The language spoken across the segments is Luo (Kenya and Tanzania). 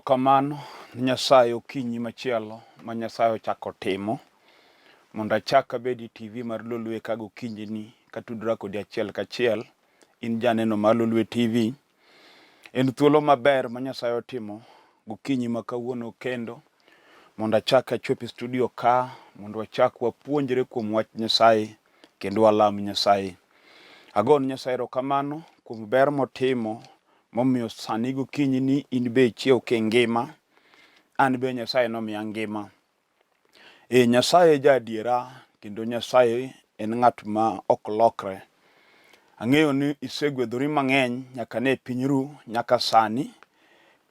Erokamano Nyasaye okinyi machielo ma Nyasaye ochako timo mondo achak abedi TV mar Lolwe ka gokinyi ni katudra kodi achiel kachiel in janeno mar Lolwe TV. En thuolo maber ma Nyasaye otimo gokinyi ma kawuono kendo mondo achak achopi studio ka mondo achak wapuonjre kuom wach Nyasaye kendo walam Nyasaye. Agon Nyasaye erokamano kuom ber motimo momiyo sani gokinyi ni in be ichiew kengima, an be Nyasaye nomiya ngima. Nyasaye jadiera kendo Nyasaye en ng'at ma ok lokre. Ang'eyo ni isegwedhori mang'eny nyaka ne pinyru nyaka sani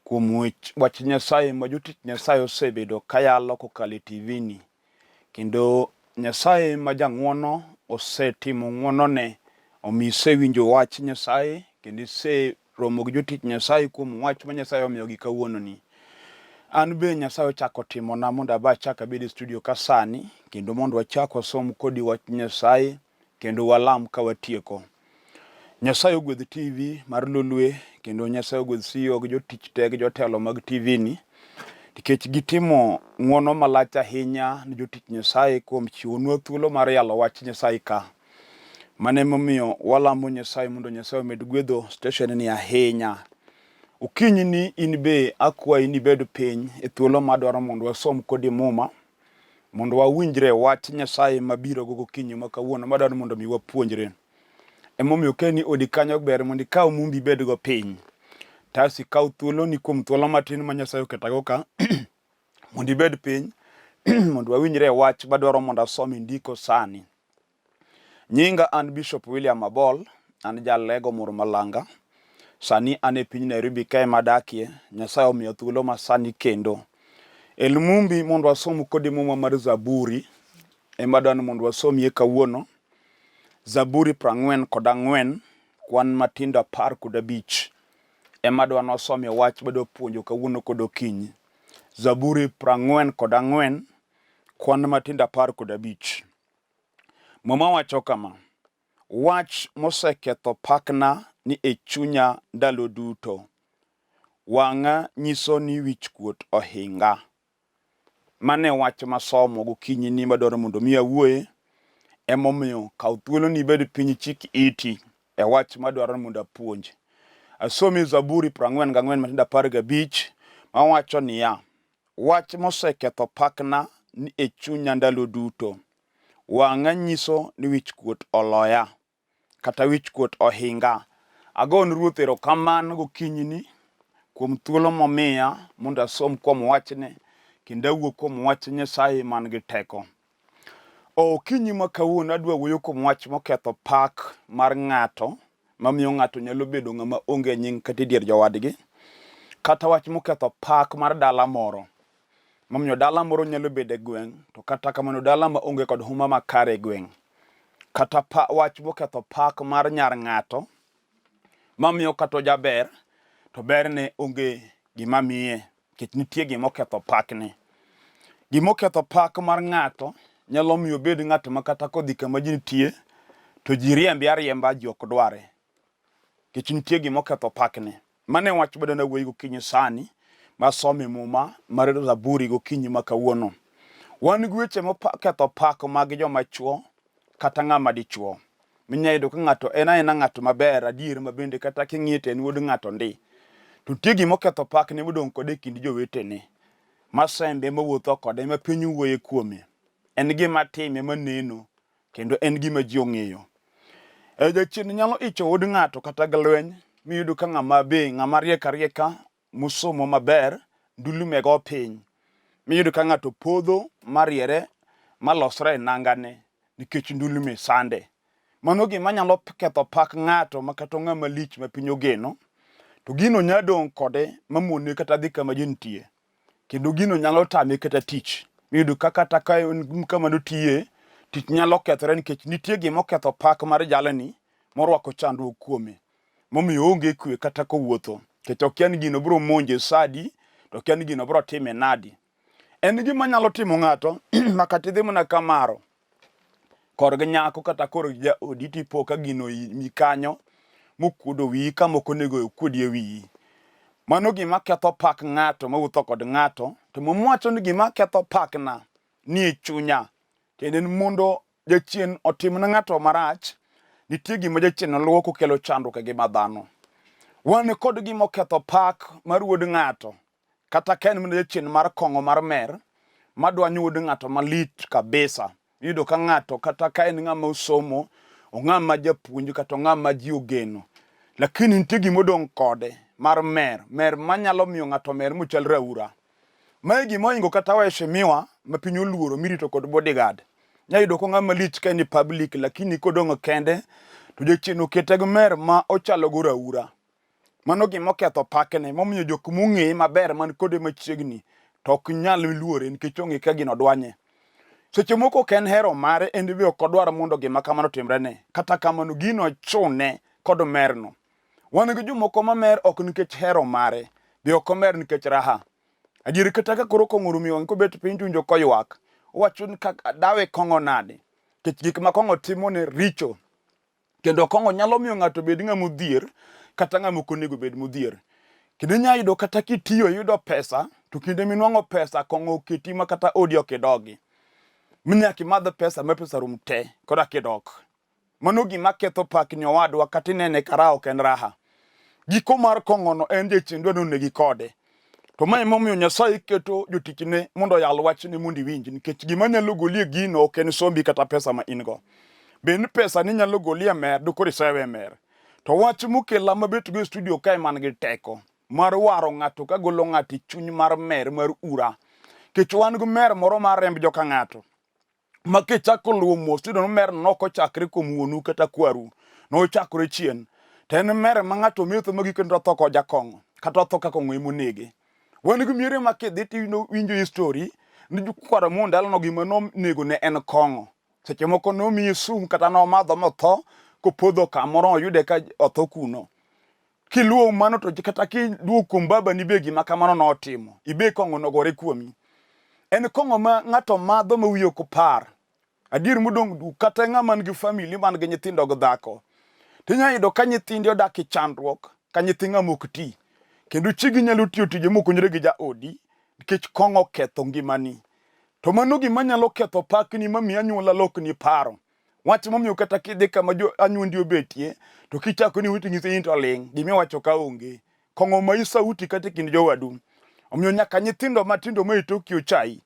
kuom wach Nyasaye ma jotich Nyasaye osebedo kayalo kokalo e TV ni. Kendo Nyasaye ma jang'wono osetimo ng'wonone omiyo isewinjo wach Nyasaye kendo romo gi jotich Nyasaye kuom wach ma Nyasaye omiyogi kawuono ni. An be Nyasaye ochako timona mondo aba achak abed e studio ka sani kendo mondo wachak wasom kodi wach Nyasaye kendo walam ka watieko. Nyasaye ogwedh TV mar Lolwe kendo Nyasaye ogwedh CEO gi jotich te gi jotelo mag TV ni nikech gitimo ng'wono malach ahinya ni jotich Nyasaye kuom chiwonwa thuolo mar yalo wach Nyasaye ka. Mane momiyo walamo Nyasaye mondo Nyasaye omed gwedho station ni ahinya. Okinyi ni in be akwayi ni bed piny e thuolo madwaro mondo wasom kodi muma mondo wawinjre wach Nyasaye mabiro gokinyi ma kawuono madwaro mondo mi wapuonjre. Emomiyo keni odi kanyo ber mondo ikaw mumbi bed go piny. Tasi kaw thuolo ni kuom thuolo matin ma Nyasaye oketago ka mondo ibed piny mondo wawinjre wach madwaro mondo asom ndiko sani. Nyinga an Bishop William Abol, an jalego moro malanga. Sani an e piny Nairobi kae madakie, Nyasaye omiyo thuolo ma sani kendo. El mumbi mondo wasom kodi muma mar Zaburi, emadwani mondo wasomie kawuono. Zaburi 44, kwan matindo 15. Emadwani wasomie wach badwa puonjo kawuono kod okinyi. Zaburi 44, kwan matindo 15. Mama wacho kama: wach moseketho pakna ni e chunya ndalo duto. Wang'a nyiso ni wichkuot ohinga. Mane wach masomo gokinyi ni madwaro mondo mi awuoye. Emomiyo kaw thuolo ni bed piny chik iti e wach madwaro mondo apuonj. Asomi Zaburi 44 matindo 15 mawacho niya: wach moseketho pakna ni e chunya ndalo duto. Wang'a nyiso ni wichkuot oloya kata wichkuot ohinga. Agon Ruoth erokamano gokinyi ni kuom thuolo momiya mondo asom kuom wachne kendo awuo kuom wach Nyasaye man gi teko. Okinyi ma kawuono adwa wuoyo kuom wach moketho pak mar ng'ato mamiyo ng'ato nyalo bedo ng'ama onge nying kata dier jowadgi, kata wach moketho pak mar dala moro mamiyo dala moro nyalo bedo e gweng' to kata kamano dala ma onge kod huma makare e gweng', kata wach moketho pak mar nyar ng'ato mamiyo kata jaber to berne onge gima miye nikech nitie gimoketho pakne. Gimoketho pak mar ng'ato nyalo miyo bed ng'at ma kata kodhi kama ji nitie to ji riembe ariemba, ji ok dware nikech nitie gimoketho pakne. Mane wach badana wuoyi gokinyi sani masome muma mar Zaburi gokinyi ma kawuono. Wan gi weche moketho pak mag joma chuo kata ng'ama dichuo. Minyayudo ka ng'ato en ng'ato maber adier ma bende kata king'iye to en wuod ng'ato ndi. To nitie gimoketho pakne modong' kode e kind jowetene. Masembe mawuotho kode ma piny wuoye kuome. En gima time maneno kendo en gima ji ong'eyo. Jachien nyalo icho wuod ng'ato kata gi lweny miyudo ka ng'ama rieka musomo maber ndulume go piny. Miyudo ka ng'ato podho mariere malosre e nangane nikech ndulume sande. Mano gima nyalo ketho pak ng'ato makata ng'ama lich ma piny ogeno. To gino nyadong' kode mamone kata dhi kama ji nitie. Kendo gino nyalo tame kata tich. Miyudo ka kata kama notiye tich nyalo kethore nikech nitie gimoketho pak mar jalni morwako chandruok kuome. Momiyo onge kwe kata kowuotho. Nikech okia ni gino biro monje sadi, to okia ni gino biro time nadi. En gima nyalo timo ng'ato makata idhi mana kamaro kor gi nyako kata kor gi jaodi tipo ka gino mi kanyo mokuodo wiyi kama ok onego okuodi e wiyi. Mano gima ketho pak ng'ato mawuotho kod ng'ato, to mwacho ni gima ketho pakna ni chunya. Kendo mondo jachien otim na ng'ato marach, nitie gima jachien luoko kelo chandruok e ngima dhano. Wan kod gima ketho pak mar wuod ng'ato, kata ka en jachien mar kong'o mar mer, madwanyo wuod ng'ato malit kabisa. Yudo ka ng'ato kata ka en ng'ama osomo, ong'ama japuonj kata ong'ama ji ogeno, lakini nitie gima odong' kode mar mer manyalo miyo ng'ato mer mochal raura. Mae gima ohingo kata waheshimiwa ma piny oluoro mirito kod bodyguard. Nyayudo ko ng'ama lich ka ni public lakini kodong' kende to jachien okete gi mer ma ochalo go raura. Mano gima oketho pakne, momiyo jok mong'eye maber man kode machiegni to ok nyal luore nikech ong'e ka gino dwanye. Seche moko ken hero mare en be ok odwar mondo gima kamano timrene, kata kamano gino chune kod merno. Wan gi jomoko mamer ok nikech hero mare, be ok omer nikech raha. Adier kata ka koro kong'o rumiwa kobet piny tunjo koywak, owacho ni kaka dawe kong'o nade, nikech gik ma kong'o timo ne richo. Kendo kong'o nyalo miyo ng'ato bed ng'ama odhier, kata ng'ama ok onego bed modhier. Kendo nyayudo kata kitiyo yudo pesa, to kinde minwang'o pesa kong'o oketi ma kata odi ok idogi. Minyaki madh pesa ma pesa rum te, koda kidok. Mano gima ketho pakni owadwa kata inene kara ok en raha. Giko mar kong'ono en jachien dwa nonegi kode. To mae momiyo Nyasaye keto jotichne mondo oyal wachne mondo iwinj, nikech gima nyalo golie gino ok en sombi kata pesa ma in go. Ben pesa ni nyalo golie mer, dukori sewe mer. To wach mukela mabet go e studio kae man gi teko mar waro ng'ato ka golo ng'ato e chuny mar mer mar ura. Kech wan gi mer moro mar remb joka ng'ato. Ma kichako luwo mos tiyudo ni mer no ok ochakre kuom wuonu kata kwaru, no ochakore chien. To en mer ma ng'ato metho magiko ni otho koja kong'o, kata otho ka kong'o ema onege. Wan gi miere ma kidhi tiwinjo history ni kwara mo ndalono gima nonego ne en kong'o. Seche moko nomiye sum kata nomadho motho kopodho kamoro oyude ka otho kuno. Kiluwo mano to kata kiduwo kuom babani be gima kamano notimo, ibe kong'o nogore kuomi. En kong'o ma ng'ato madho ma wiye ok par. Adier modong' du kata ng'ama nigi family man gi nyithindo gi dhako. Tinyayudo ka nyithindi odak e chandruok ka nyithi ng'ama ok ti. Kendo chigi nyalo tiyo tije mokonyre gi jaodi nikech kong'o ketho ngimani. To mano gima nyalo ketho pakni mamiyo anyuola lokni paro. Wach momiyo kata kidhi kama anyuondi obetie to kichako ni uti nyithindo to ling', gima iwacho ka onge. Kong'o ma isauti kata kind jowadu. Omiyo nyaka nyithindo matindo ma itoki ochai,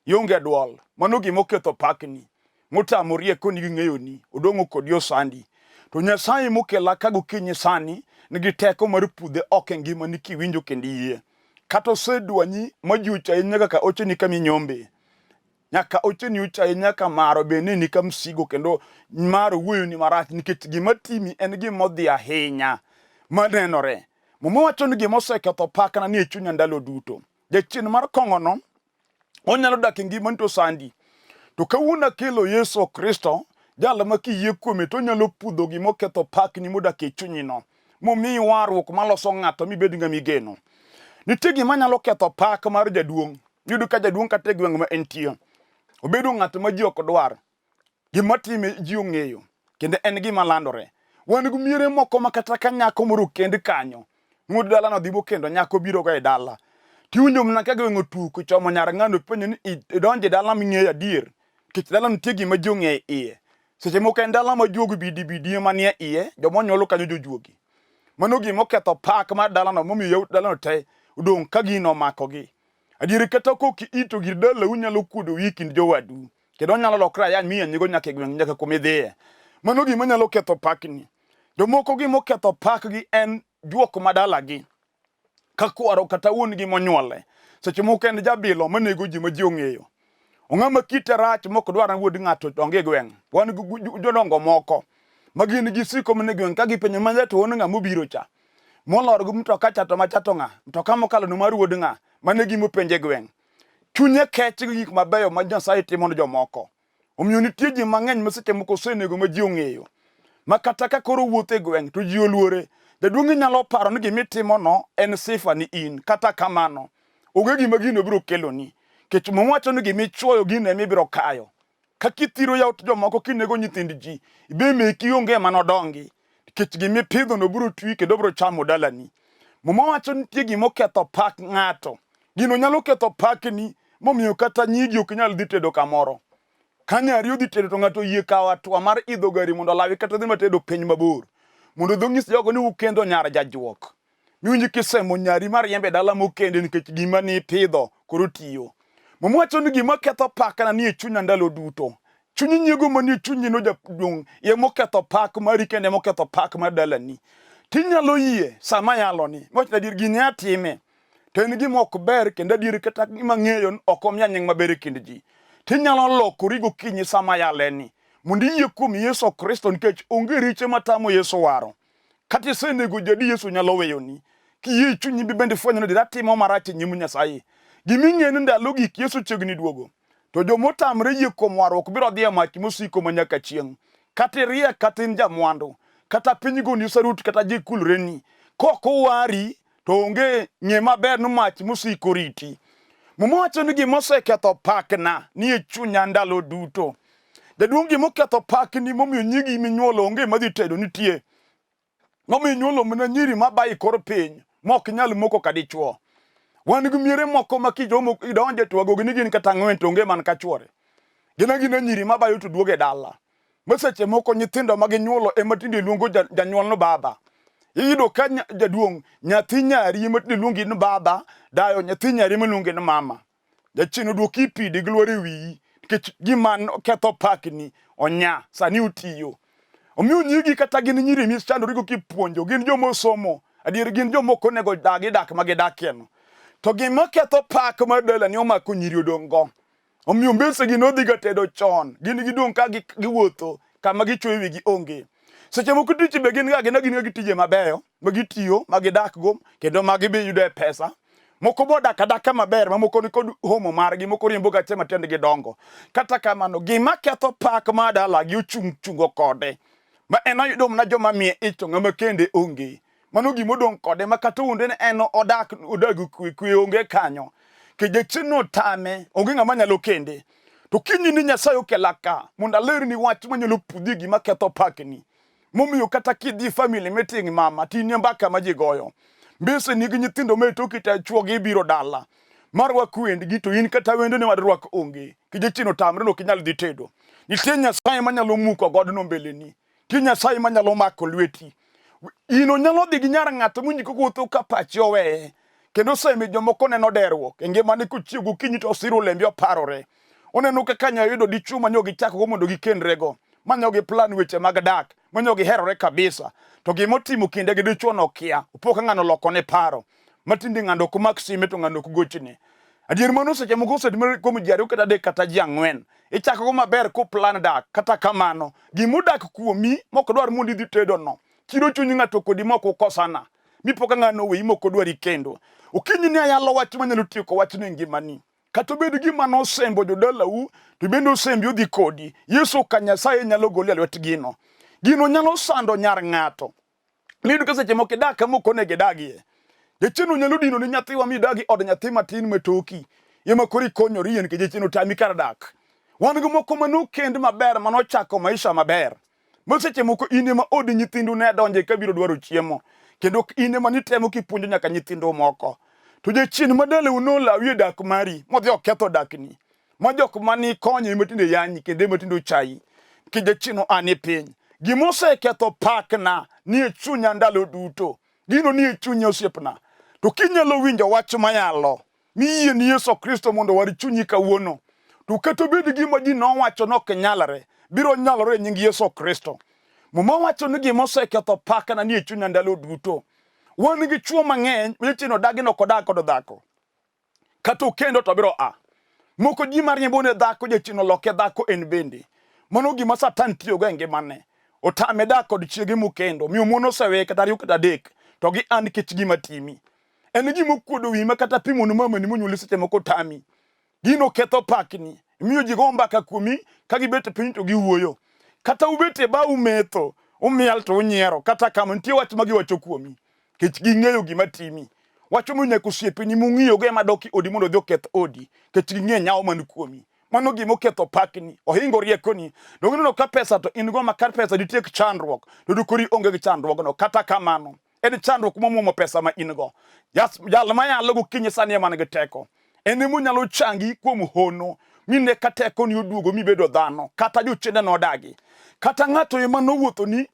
ionge duol. Mano gima oketho pakni. Motamo rieko ni ng'eyoni, odong'o kodi osandi. To Nyasaye mokela ka gokinyi sani nigi teko mar pudhe ok ngimani kiwinjo kendo iyie. Kata osedwanyi maji ochai nyaka ka ocheni kama inyombe. Nyaka ocheni ochai nyaka maro bende ni ka msigo kendo maro wuoyo ni marach nikech gima timi en gima odhi ahinya manenore. Wacho ni gima oseketho pakna ni e chunya ndalo duto. Jachien mar kong'ono onyalo dak e ngimani to sandi. To kawuono kelo Yesu Kristo, jalo ma kiyie kuome to nyalo pudho gima oketho pakni modak e chunyino. Momiyi warruok maloso ng'ato mibed ng'ama igeno. Nitie gima nyalo ketho pak mar jaduong'. Yudo ka jaduong' kata e gweng' ma entie, obedo ng'ato ma ji ok dwar. Gima time ji ong'eyo, kendo en gima landore. Wan gi miere moko ma kata ka nyako moro kend kanyo, ng'ud dala no dhibo kendo nyako biro ga e dala. Tiwinjo mna ka gweng' otuko chomo nyar ng'ano penjo ni idonje dala ming'eyo adier. Kech dala nitie gima ji ong'eyo iye. Seche moko en dala ma juogi bidi manie iye, jomonyuolo kanyo jojuogi. Mano gima oketho pak mar dalano momiyo yawuot dalano te odong' ka gino omakogi. Adier kata koki ito gir dala unyalo kuodo wi kind jowadu. Kendo onyalo lokra yan miya nyigo nyaka e gweng' nyaka kumidhiye. Mano gima nyalo ketho pakni. Jomoko gima oketho pakgi en juok madalagi. Ka kwaro kata wuon gi monyuole. Seche moko en jabilo manego ji ma ji ong'eyo. Ong'ama kite rach mok dwar wuod ng'ato donge e gweng'. Wan gi jodongo moko ma gin gi siko mane gweng' ka gipenjo manja to on ng'ama obiro cha. Molor gi mtoka chato machato ng'a. Mtoka mokalo no mar wuod ng'a. Mane gima openje gweng'. Chunye kech gi gik mabeyo ma Nyasaye timo ne jomoko. Omiyo nitie ji mang'eny ma seche moko osenego ma ji ong'eyo. Ma kata ka koro wuotho e gweng' to ji oluore. Jaduong' nyalo paro ni gima itimo no en sifa ni in. Kata kamano, onge gima gino biro keloni. Kech mwacho ni gima ichwoyo gino ema ibiro kayo. Ka kithiro yawt jomoko kinego nyithind ji, ibe meki onge manodongi. Kech gima ipidho no biro twi kendo biro chamo dalani. Muma wacho nitie gima oketho pak ng'ato. Gino nyalo ketho pakni momiyo kata nyigi ok nyal dhi tedo kamoro. Ka nyari odhi tedo to ng'ato yie kawo atua mar idho gari mondo lawi kata dhi matedo piny mabor. Mondo dho ng'is jogo ni ukendo nyar jajuok. Miwinji kisemo nyari mar yembe dala mokende nikech gima ni pidho koro tiyo. Muma wacho ni gima ketho pakna ni e chunya ndalo duto. Chunyi nyiego manie chunyi no jaduong' ye moketho pak mari kende moketho pak mar dalani. Tinyalo yie sama yalo ni. Moch adier gini atime. To en gima ok ber kendo adier kata gima ng'eyo ok omiya nying maber e kind ji. Tinyalo lokori gokinyi sama yaleni. Mondo iyie kuom Yesu Kristo nikech onge riche matamo Yesu waro. Kata isenego jadi Yesu nyalo weyoni. Kiyie chunyi bende fwenyo ni atimo marach e nyim Nyasaye. Giming'e ni ndalo gik Yesu chiegni duogo. To jomotamre yie kuom warruok biro dhi e mach mosiko manyaka chieng'. Kata iriek kata in jamwandu. Kata piny goni sarut kata jikulreni. Kok owari to onge ng'e maber ni mach mosiko riti. Muma wacho ni gima oseketho pakna ni e chunya ndalo duto. Jaduong' gima oketho pakni momiyo nyigi minyuolo onge madhi tedo nitie. Momiyo nyuolo mana nyiri mabayi kor piny mok nyal moko kadichuo. Wan gi miere moko ma kijomo idonje to wagogi ni gin kata ang'wen to onge man ka chuore. Gina nyiri mabayo to duoge dala. Maseche moko nyithindo ma ginyuolo ema tinde luongo janyuol no baba. Iyudo ka jaduong' nyathi nyari ema tinde luongi ni baba, dayo nyathi nyari ema luongi ni mama. Jachino duoki pidi gluore wiyi nikech gima ketho pakni onya sani utiyo. Omiyo nyigi kata gin nyiri misandorigo kipuonjo gin jomosomo. Adier gin jomoko nego dagi dak magidakieno. To gima ketho pak mar dalani omako nyiri odong' go. Omiyo mbese ginodhiga tedo chon. Gin gidong' ka giwuotho kama gichwoyo wigi onge. Seche moko tich be gin ga gitije mabeyo magitiyo magidak go kendo magibe yudo pesa. Moko bo dak maber mamoko ni kod homo margi moko riembo gache matendgi dongo. Kata kamano gima ketho pak mar dalagi ochung' kode. Ma en oyudo mana joma miye ich to ng'ama kende onge. Mano gimodong' kode ma kata unde ne en odag kwe onge kanyo. Kejechino tame onge ng'ama nyalo kende. To kinyi ni Nyasaye okela ka mondo alerni wach manyalo pudhi gima ketho pakni. Momiyo kata kidhi family meeting mama tinie mbaka ma ji goyo. Mbese nigi nyithindo metoki ta chuogi biro dala. Marwak wendgi to in kata wendo ne wadrwak onge. Kijechino tamre no kinyal dhi tedo. Nitie Nyasaye manyalo muko godno mbeleni. Nitie Nyasaye manyalo mako lweti. Ino nyalo dhi gi nyar ng'ato munyiko wuotho ka pachi oweye. Kendo semi jomoko neno derruok. Ngimane kochiego kinyi to osiro lembe oparore. Oneno kaka nyayudo dichuo manyo gichako mondo gikendrego. Manyo gi plan weche mag dak. Manyo gi herore kabisa. To gimotimo kinde gi dichuo no kia. Upoka ng'ano lokone paro. Matindi ng'ano kumak sime to ng'ano kugochine. Adier mano seche moko osedimore kuom ji ariyo kata adek kata ji ang'wen. Ichako go maber ku plan dak. Kata kamano. Gimudak kuomi mok dwar mondo idhi tedo no. Chiro chunyi ng'ato kodi moko kosana. Mipoka ng'ano weyi moko dwari kendo. Ukinyi ni ayalo wach manyalo tieko wach ni ngimani. Kato bedo gima no sembo jodalau, to bendo sembi odhi kodi. Yesu ka Nyasaye nyalo goli alwet gino. Gino nyalo sando nyar ng'ato. Lidu ka seche moko idak kama ok onego idagie. Jachino nyalo dino ni nyathiwa midagi od nyathi matin metoki. Yema kori konyori yen ke jachino tami kar dak. Wan go moko mano kend maber mano chako maisha maber. Seche moko ine ma od nyithindu ne donje ka biro dwaro chiemo. Kendo ine ma nitemo kipuonjo nyaka nyithindo moko. To jachien madale unola wie dak mari modhi oketho dakni. Ma jok mani konye matinde yanyi kendo matinde chai. Kijachino ani piny. Gimose ketho pakna ni e chunya ndalo duto. Gino ni e chunya osiepna. To kinyalo winjo wach mayalo. Miyie ni Yesu Kristo mondo wari chunyi kawuono. To keto bedi gima ji no wacho nok nyalare. Biro nyalore nying Yesu Kristo. Muma wacho ni gimose ketho pakna ni e chunya ndalo duto. Wan gi chuo mang'eny michino dagi no kodak kod dhako. Kata kendo to biro a. Moko ji mar nyembo ne dhako jachino loke dhako en bende. Mano gima Satan tiyo go e ngimane. Otame dak kod chiege mukendo. Miyo muono sewe kata ariyo kata adek. To gi an kech gima timi. En gima okuodo wi ma kata pimo no mama ni monyuoli seche moko tami. Gino ketho pakni. Miyo ji go mbaka kuomi ka gibet piny to giwuoyo. Kata ubete ba umetho. Umiel to unyiero. Kata kama nitie wach ma giwacho kuomi. Kech ging'eyo gima timi. Wacho mo nyaka osiepeni mung'iyo go ema doki odi mondo dhi oketh odi. Kech ging'e nyawo man kuomi. Mano gima oketho pakni. Ohingo riekoni. Dongineno ka pesa to in go makar pesa ditiek chandruok. To dukori onge gi chandruogno. Kata kamano. en chandruok momuomo pesa ma in go. Jal ma nyalo gokinyi sani ema nigi teko. En emo nyalo changi kuom hono mine ka teko ni oduogo mibedo dhano kata jochiende nodagi. Kata ng'ato ema nowuotho ni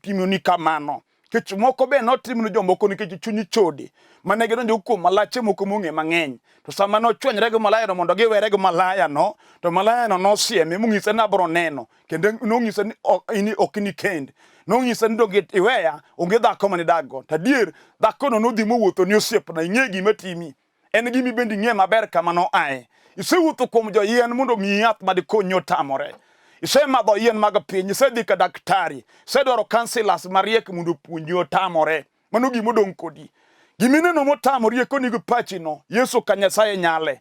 timo ni kamano. Kech moko be notimo ni jomoko nikech chunyi chode. Mane gidonjo kuom malache moko mong'e mang'eny. To sama nochwenyre gi malaya no mondo giwere gi malaya no, to malaya no nosieme mong'ise ni abro neno. Kendo nong'ise ni ok ni kend. Nong'ise ni donge iweya onge dhako mane dago. Tadier dhako no nodhi mowuotho ni osiepna ing'e gima timi. En gimi bendi ing'e maber kama no ae. Isewuotho kuom joyien mondo mi yath madikonyi otamore. Isemadho yien mag piny, isedhi ka daktari, isedwaro counselors mariek mondo puonji otamore. Mano gima odong' kodi. Gimineno motamore koni gi pachi no, Yesu ka Nyasaye nyale.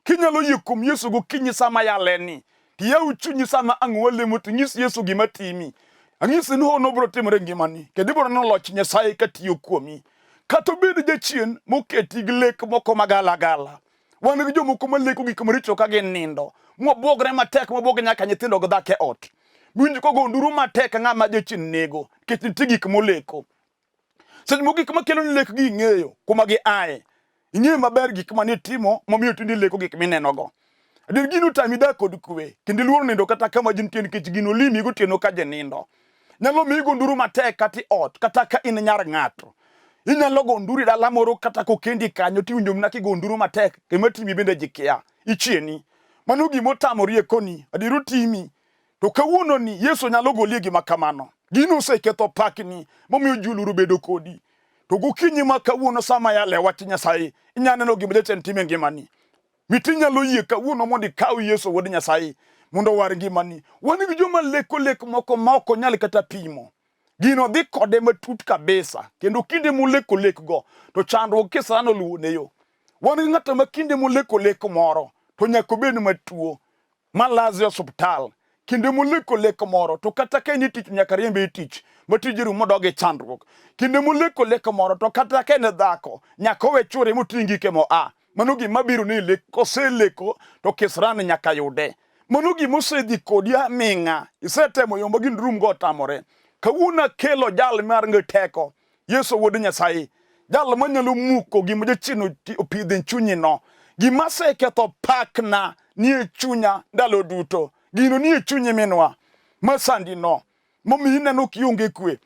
Kinyalo yie kuom Yesu gokinyi sama yaleni. Tiyaw chunyi sama ang' walemo to nyis Yesu gima timi. Ang'isi ni hono bro timore ngimani. Kendo ibro neno loch Nyasaye katiyo kuomi. Kata obed jachien moketi gi lek moko magala. Wan gi jomoko maleko gik maricho ka gin nindo. Mwabwogre matek mwabwog nyaka nyithindo godhake ot. Mwinj kogo nduru matek ng'ama jachien nego. Kech nitie gik moleko. Seche moko gik makelo ni lek gi ing'eyo kuma gi aye. Ing'eyo maber gik mane timo momiyo tindi leko gik mineno go. Adir gino tami dak kod kwe. Kendo luoro nindo kata kama jintie nikech gino limi gotieno ka jenindo. Nyalo migo nduru matek kati ot kata ka in nyar ng'ato. Inyalo go nduru dala moro kata kokendi kanyo tiwinjo mna ki go nduru matek kema timi bende jikia ichieni. Mano gima otamore koni adiru timi. To kawuono ni Yesu nyalo golie gima kamano. Gino oseketho pakni momiyo juluru bedo kodi. To gokinyi ma kawuono sama yale wach Nyasaye inyaneno gima jachien time ngimani. Mitinyalo yie kawuono mondo ikaw Yesu wuod Nyasaye mondo war ngimani. Wan gi joma lek moko ma ok nyal kata pimo. Gino dhi kode matut kabisa. Kendo kinde moleko go to chandruok kisano luwo yo. Wan gi ng'ato ma kinde moleko moro to nyaka obed matuo malazi osuptal. Kinde moleko moro to kata ka ni tich nyaka riembe tich matijuru modoge chandruok. Kinde moleko moro to kata ka ne dhako nyaka owe chwore motingi kemo mano gima biro ni lek koseleko to kisran nyaka yude. Mano gima osedhi kodi aming'a. Isetemo yombo gin rum go tamore. Kawuna kelo jal mar teko Yesu wuod Nyasaye. Jal manyalo muko gima jachien opidhe chunyi no. Gima seketho pakna nie chunya ndalo duto. Gino nie chunyi minwa. Masandi no. Momi ineno kionge kwe.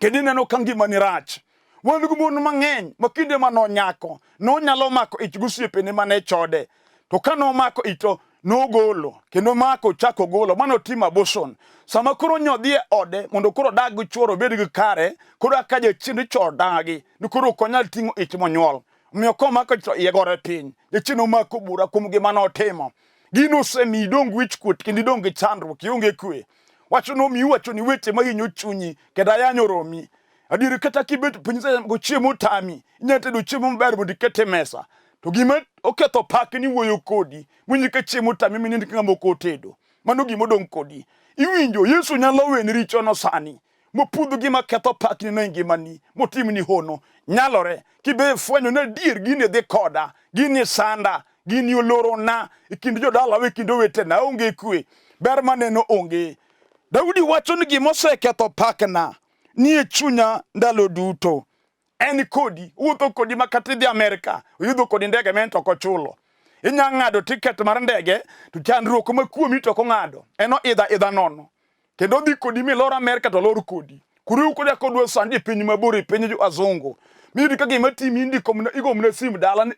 Kendo ineno ka ngimani rach. Wan gi mon mang'eny makinde mano nyako nonyalo mako ich gosiepene mane chode. To kano mako ito nogolo kendo mako chako golo mano timo abortion. Sama koro nyodhie ode mondo koro dag gi chuoro bed gi kare koro aka jachien chodagi ni koro konyal ting'o ich monyuol. Miyo ko mako to yegore piny. Jachien omako bura kuom gima notimo. Gino semi dong wichkuot kendo dong gi chandruok ionge kwe. Wacho no mi wacho ni weche mahinyo chunyi kendo ayanyo romi. Adiri kata kibet pinje go chiemo tami inyate do chiemo maber mondo ikete mesa to gima oketho pakni wuoyo kodi winji ka chiemo tami minind ng'amo kotedo mano gima odong' kodi. Iwinjo Yesu nyalo weni richo no sani mopudho gima ketho pakni no ngimani motimni hono nyalore kibe fwenyo na dier gine dhi koda gini sanda gini oloro na ikind jodala we kindo wetena onge kwe ber maneno onge. Daudi wacho ni gima oseketho pakna nie chunya ndalo duto. En kodi, wuotho kodi makati dhi Amerika, uyudho kodi ndege mento kochulo. Inya ng'ado tiket mar ndege, to chandruok makuomi to ko ng'ado. Eno idha nono. Kendo dhi kodi milor Amerika to lor kodi. Kuriu kodi akodwa sandi piny mabor piny jo azungu. Miyudi ka gima timi igomna sim dala ni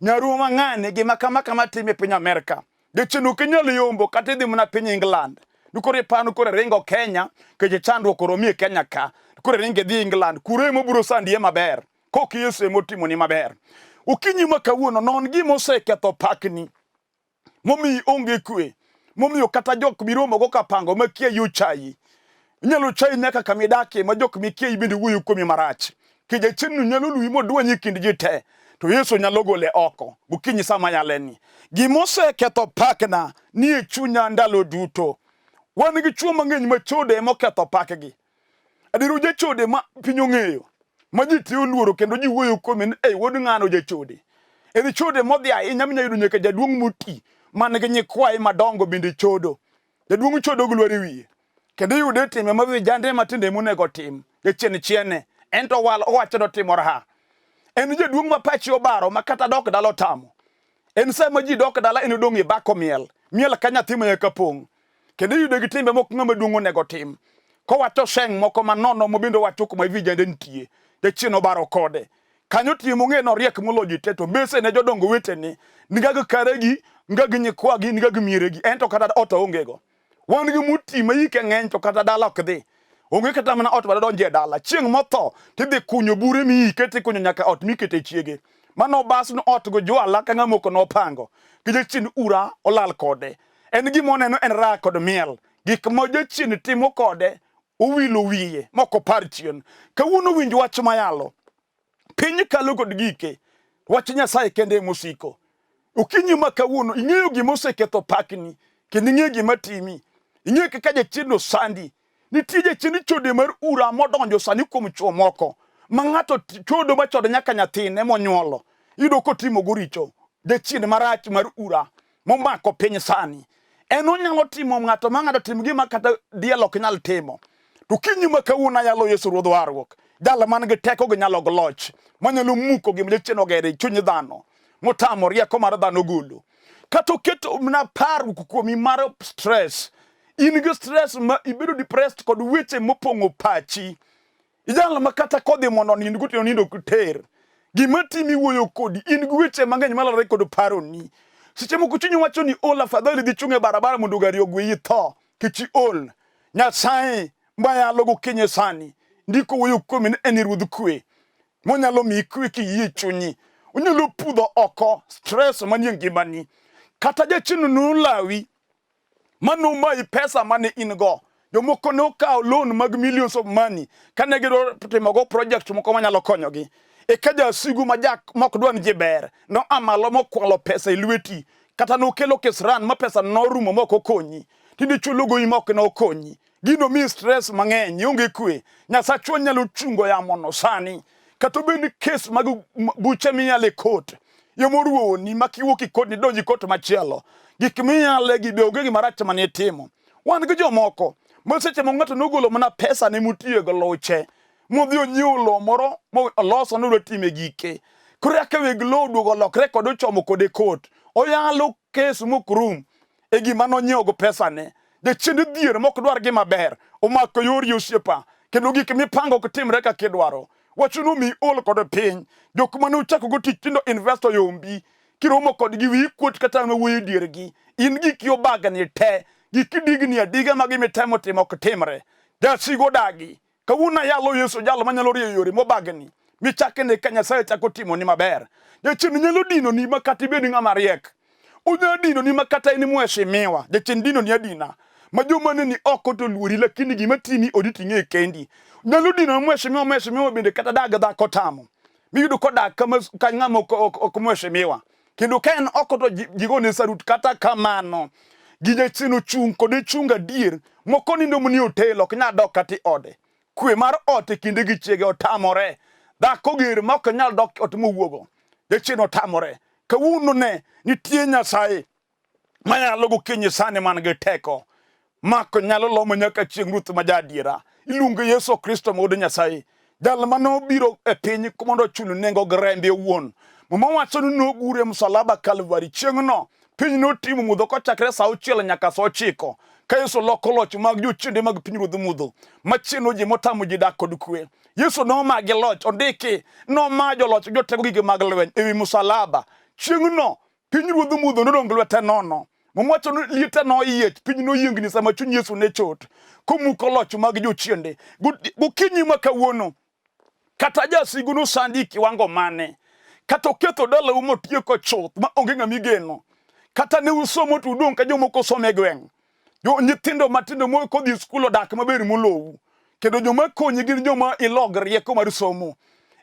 nyaruo mang'ane gima kama timi piny Amerika. Jachien ok nyal yombo kata idhi mna piny England. Nukore panu kore ringo Kenya, keje chandruok oromie Kenya ka. Kore ringe dhi England, kure moburo sandi maber. Koki Yesu emotimo ni maber. Ukinyi makawuono non gima oseketho pakni. Momi onge kwe. Momi kata jok biromo go kapango makia yu chai. Nyalo chai nyaka kamidake ma jok mikia ibende wuoyo kuomi marach. Keje chenu nyalo luwi modwanyi kind jite. To Yesu nyalo gole oko. Ukinyi sama yaleni. Gima oseketho pakna nie chunya ndalo duto. Wan gi chuo mang'eny ma chode moketho pakgi. Adiru jachode ma piny ong'eyo. Ma ji tiyo luoro kendo ji wuoyo kuome ni wuod ng'ano jachode. Eri chode modhi ahinya minyayudo nyaka jaduong' moti man gi nyikwaye madongo bende chodo. Jaduong' chodo gi lwar wiye. Kendo yude time ma vijande matinde monego tim. Jachien chiene. ento wal owacho no timore ha. En jaduong' ma pachi obaro makata dok dalo tamo. En sama ji dok dala en odong' e bako miel ka nyathi ma nyaka pong'. Kendo yudo gi timbe moko ng'ama duong' onego tim. Kowacho seng moko manono mobendo wacho kuma vijende nitie. Jachien obaro kode. Kanyo timo ng'e no riek moloji te to bese ne jodongo wetene. Nigaga karegi, ngaga nyikwagi, nigaga miregi. Ento kata ot ongego. Wan gi muti ma yike ng'eny to kata dala ok dhi. Onge kata mana ot bado donje dala. Chieng' motho tidhi kunyo bure mi ikete kunyo nyaka ot mikete chiege. Mano bas no ot go jwala ka ng'amoko no pango. Gi jachien ura olal kode. En gima oneno en ra kod miel. Gik ma jachien timo kode owilo wiye moko par chien. Kawuono winj wach mayalo. Piny kalo kod gike. Wach Nyasaye kende mosiko. Okinyi ma kawuono ing'eyo gima oseketho pakni. Kendo ing'eyo gima timi. Ing'eyo kaka jachien osandi. Nitie jachien chode mar ura modonjo sani kuom chuo moko. Ma ng'ato chodo machodo nyaka nyathine monyuolo. Yudo kotimo goricho. Jachien marach mar ura momako piny sani. En onyalo timo ng'ato ma ng'ato timo gima kata diel ok nyal timo. To kinyi ma kawuono yalo Yesu Ruodh warruok. Jal man gi teko gi nyalo goloch. Manyalo muko gima jachien ogere chuny dhano. Motamo rieko mar dhano golo. Kata oketo na paro kuomi mar stress. In gi stress ma ibedo depressed kod weche mopong'o pachi. Ijalo makata kodhi mondo nind gotieno nindo kuter. Gima timi wuoyo kodi in gi weche mang'eny malore kod paroni. Seche moko chunyi wacho ni ol afadhali dhi chung' e barabara mondo gari ogweyi tho. Kichi ol. Nyasaye mayalo gokinyi sani. Ndiko wuoyo kuomi ni en ruodh kwe. Monyalo mi kwe kiyie chunyi. Onyalo pudho oko stress manie ngimani. Kata jachien nolawi manumayi pesa mane in go. Jomoko ne okawo loan mag millions of money kane gidwaro timogo project moko manyalo konyogi. Eka jasigu majak mok dwa ni ji ber no amalo mokwalo pesa e lweti kata nokelo kesran ma pesa norumo moko konyi. Tinde chulo goyi mok no konyi. Gino mi stress mang'eny onge kwe. Nyasacho nyalo chungo yamono sani. Kata bende kes mag buche minyale kot. Yomoruo ni makiwuok ikot ni donji kot machielo. Gik minyale gi beoge gi marach mane timo. Wan gi jomoko moseche mo ng'ato nogolo mana pesa ne mutiyo go loche. Modhi onyulo moro oloso nodwa time gike. Koro aka weg lo duogo lokre kod ochomo kode kot. Oyalo kes mokrum e gima nonyiewo go pesa ne. Jachien dhier mok dwar gima ber. Omako yori osiepa. Kendo gik mipango kutimre kaka idwaro. Wachuno mi ol kod piny. Jok mane uchako go tich tindo investor yombi. Kiromo kod gi wichkuot kata ma wuoyo diergi. In giki obagni te. Giki digni adiga ma gimitemo timo ok timre. Jasigo dagi. Kawuono yalo Yesu jalo manyalo rie yore mobagni. Michakene ka Nyasaye chako timo ni maber. Jachien nyalo dino ni makati bed ng'ama riek. Unya dino ni makata ini mheshimiwa. Jachien dino ni adina. Majoma ni oko to luori lakini gima timi oditi ng'e kendi. Nyalo dino mheshimiwa bende kata daga dhako tamo. Miyudo kodak kama ka ng'ama ok mheshimiwa. Kendo ka en oko to jigone sarut kata kamano. Jachien ochung' kod chunga dier. Moko nindo mni hotel ok nyal dok kati ode. Kwe mar ot e kinde gi chiege otamore. Dhako ger ma ok nyal dok ot mowuogo. Jachien otamore. Kawuono ne nitie Nyasaye manyalo gokinyi sani man gi teko. Mako nyalo lomo nyaka chieng' Ruoth ma jadiera. Iluongo Yesu Kristo ma wuod Nyasaye. Jal manobiro e piny mondo ochul nengo gi rembe owuon. Muma wacho ni nogure Msalaba Kalvari chieng' no. Piny notimo mudho kochakre sa 6 nyaka sa 9. Ka Yesu loko loch mag jochiende mag piny ruodh mudho. Machieno ji motamo ji dak kod kwe. Yesu nomagi loch ondiki nomajo loch jotego gige mag lweny ewi Msalaba. Chieng' no piny ruodh mudho nodong lwete nono. Mwacho ni liete no yiech piny no yiengni sama chuny Yesu ne chot. Komuko loch mag jochiende. Gokinyi ma kawuono. Kata jasigu no sandi kiwango mane. Kata oketho dala umotieko chuth ma onge ng'ami geno. Kata ne usomo to udong' ka jomoko some gweng'. Jo nyithindo matindo mo kodhi skul odak maber molowu. Kendo joma konyi gin joma ilog rieko mar somo.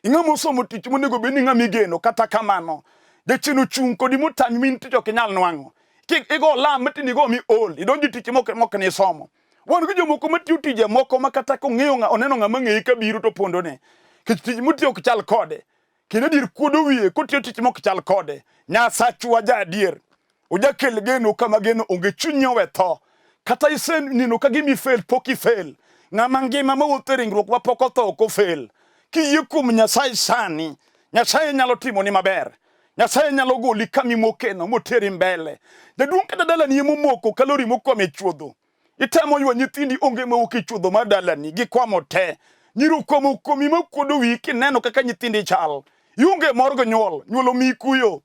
Ing'amo somo tich monego bed ni ng'ami geno kata kamano. Jachien ochung' kodi motami min tich ok nyal nwang'o. Kik igo lam matini go mi ol. Idonji tich mok ni somo. Wan gi jomoko matiyo tije moko makata kong'eyo oneno ng'ama ng'eyi kabiro to pondone. Kich tich mutiyo ok chal kode. Kendo dir kuodo wiye kotiyo tich mok chal kode. Nyasachwa jadier. Ojakel geno kama geno onge chunyi owe tho. Kata isen nino ka gimi fail poki fail. Ng'ama ngima mawuotho e ringruok ma pok otho ok ofel. Kiyie kuom Nyasaye sani, Nyasaye nyalo timo ni maber. Nyasaye nyalo goli kami mokeno moteri mbele. Jaduong' kata dalani momoko kalori mokwame chuodho. Itemo ywa nyithindi onge mawuok chuodho mar dalani gikwamo te. Nyiru komo komi makuodo wi kineno kaka nyithindi chal. Yunge morgo nyuol, nyuolo mi kuyo.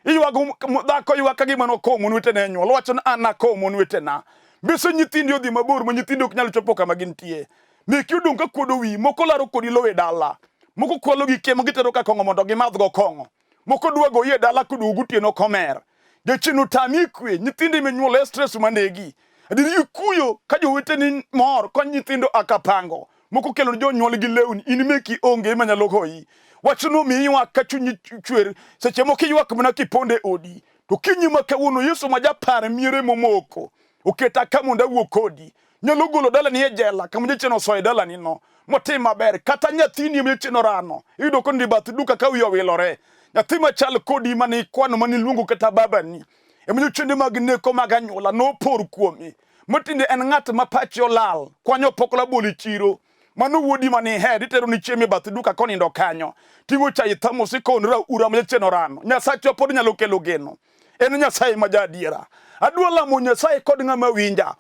Iywago dhako ywaka gima nokomo nwetene nyuol. Wacho ni an nakomo nwetena. Mbese nyithindi odhi mabor ma nyithindi ok nyal chopo kama gintie. Meki odong' ka kuodo wi, moko laro kodi lowe dala. Moko kwalo gi kemo gitero ka kong'o mondo gimadhgo kong'o. Moko dwago yie dala kudu gutieno komer. Jachinu tami kwe, nyithindi menyuol stress manegi. Adiri kuyo ka joweteni mor kon nyithindo akapango. Moko kelo jonyuol gi lewni, in meki onge manyalo hoyi. Wachono mi ywak ka chunyi chwer, seche moko ywak mana kiponde odi. To kinyi ma kawuono Yesu ma japar miere momoko. Oketa ka mondo awuok kodi. Nyalo golo dalani e jela kama jacheno soe dalani no. Motim maber kata nyathini mecheno rano. Iyudo ko ndi bath duka ka wiyo wilore. Nyathi machal kodi mani kwano mani luongo kata babani. Emiyo chende mag neko mag anyuola no por kuomi. Motinde en ng'at ma pache olal, kwanyo pokla boli chiro. Mano wuodi mani her itero ni chiemo bath duka konindo kanyo. Tingo chai thamos ikonra ura macheno rano. Nyasaye pod nyalo kelo geno. En Nyasaye ma jadiera. Adwa lamo Nyasaye kod ng'ama winja.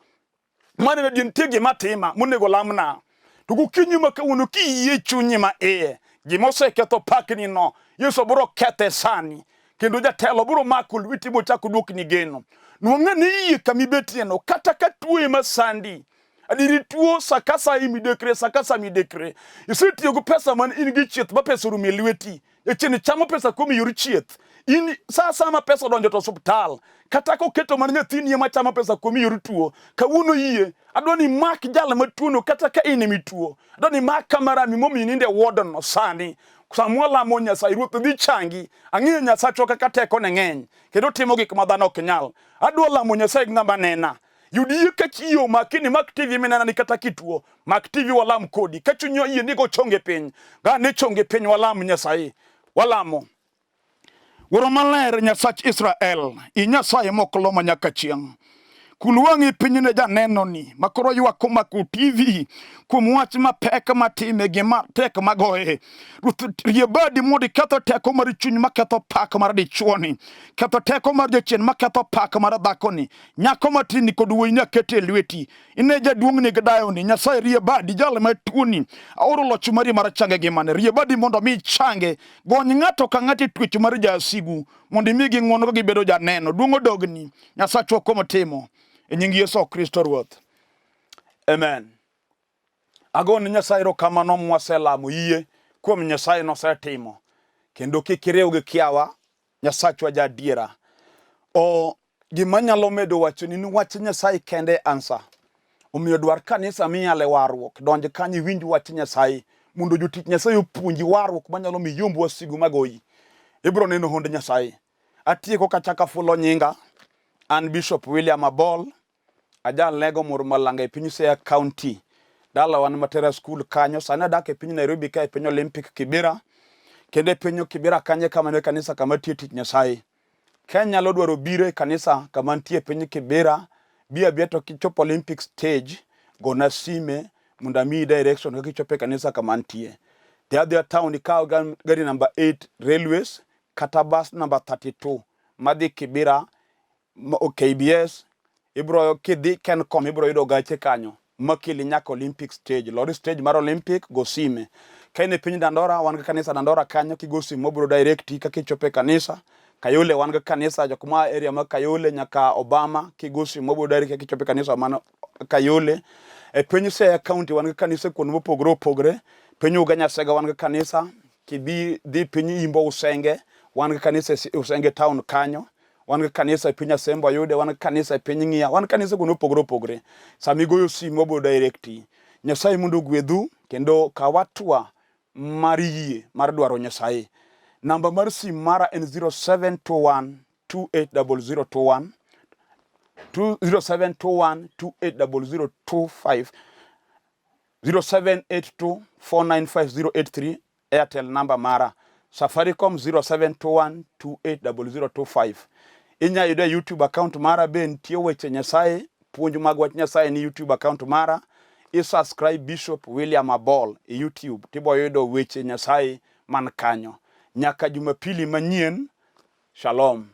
Mane na dintie gima tima monego lamna. To gokinyi ma kawuono kiyie chunyi ma iye. Gima oseketho pakni no. Yesu biro kethe sani. Kendo jatelo biro mako lweti mochako duokni geno. Nwang'a ni yie kami betieno kata ka tuo ma sandi. Adiri tuo sakasa imidekre sakasa midekre. Isetiyo go pesa man in gi chieth ba pesa rumi lweti. Echeni chamo pesa komi yor chieth. In sasa ma pesa donjo to hospital. Kata ko keto man nyathini ma chamo pesa komi yor tuo. Kawuono yie adwani mak jal matuono kata ka in mituo. Adwani mak kamara mi momi ninde wodon no sani. Samuela mo Nyasaye ruoth dhi changi. Ang'eyo Nyasaye choka ka teko ne ng'eny. Kendo timo gik ma dhano ok nyal. Adwa lamo Nyasaye ng'ama nena. Yudi ka chiyo makini mak TV menana ni kata kituo. Mak TV walam kodi. Ka chunyo yie nigo chonge piny. Ga ne chonge piny walam Nyasaye. Walamo. Woro maler Nyasach Israel. I Nyasaye moklo manyaka chieng'. Kulwangi pinyne janeno ni makoro ywak komako TV kuom wach mapek matime gima tek magoye. Ruth riebadi modi ketho teko mar chuny maketho pak mar dichuoni. Ketho teko mar jachien maketho pak mar dhakoni. Nyako matini kod wuoyi nyakete lweti. Ine jaduong' ni gdayo ni Nyasaye riebadi jal matuoni. Aoro loch mari mar change gimane. Riebadi mondo mi change. Gony ng'ato ka ng'ati twech mar jasigu. Mondo mi gi ng'wono gibedo janeno. Duong'o dogni. Nyasaye komo timo. E nying Yesu Kristo Ruoth. Amen. Agon Nyasaye erokamano mwaselamo yie kuom Nyasaye nosetimo. Kendo kik irew gi kiawa, Nyasachwa jadiera. Gima nyalo medo wacho ni wach Nyasaye kende ansa. Omiyo dwar kanisa miyale warruok, donj kanyo winj wach Nyasaye mondo jotich Nyasaye opuonji warruok manyalo mi yomb wasigu magoyi. Ibro neno hond Nyasaye. Atieko kachaka fulo nyinga. An Bishop William Abol. Ajal lego mur malanga e piny Siaya County. Dala wan Matera School kanyo. Sana dak e piny Nairobi ka e piny Olympic Kibera. Kende piny Kibera kanye kama ne kanisa kama tie tich Nyasaye. Kenya lo dwaro bire kanisa kama tie piny Kibera. Bia bieto kichopo Olympic stage. Gona sime. Munda mi direction kaki chope kanisa kama tie. The other town ikaw gari number 8 railways. Kata bus number 32. Madi Kibera. KBS. Ibro kidhi Kencom ibro yudo gache kanyo makili nyaka Olympic stage lori stage mar Olympic go sime kaine piny Dandora wan ga kanisa Dandora kanyo kigo simo bro direct ka kichope kanisa Kayole wan ga kanisa jokuma area ma Kayole nyaka Obama kigo simo bro direct ka kichope kanisa mano Kayole e piny Siaya County wan ga kanisa kuno mopogre opogre piny Uganya Sega wan ga kanisa kidhi piny Imbo Usenge wan ga kanisa Usenge town kanyo wan ga kanisa piny Asembo Ayude, wan ga kanisa piny Ng'ia, wan kanisa kuno pogre. Samigoyo simo bo directi. Nyasaye mundu gwedhu kendo kawatwa mar yie mar dwaro Nyasaye. Namba mar sim mara en 0721 280021 0721 280025 0782 495083 Airtel namba mara. Safaricom 0721 280025. Inya yude YouTube account mara ben tiyo weche Nyasaye, puonj mag wach Nyasaye ni YouTube account mara. subscribe Bishop William Abol e YouTube tibo yudo weche Nyasaye man kanyo. Nyaka Jumapili manyien. Shalom.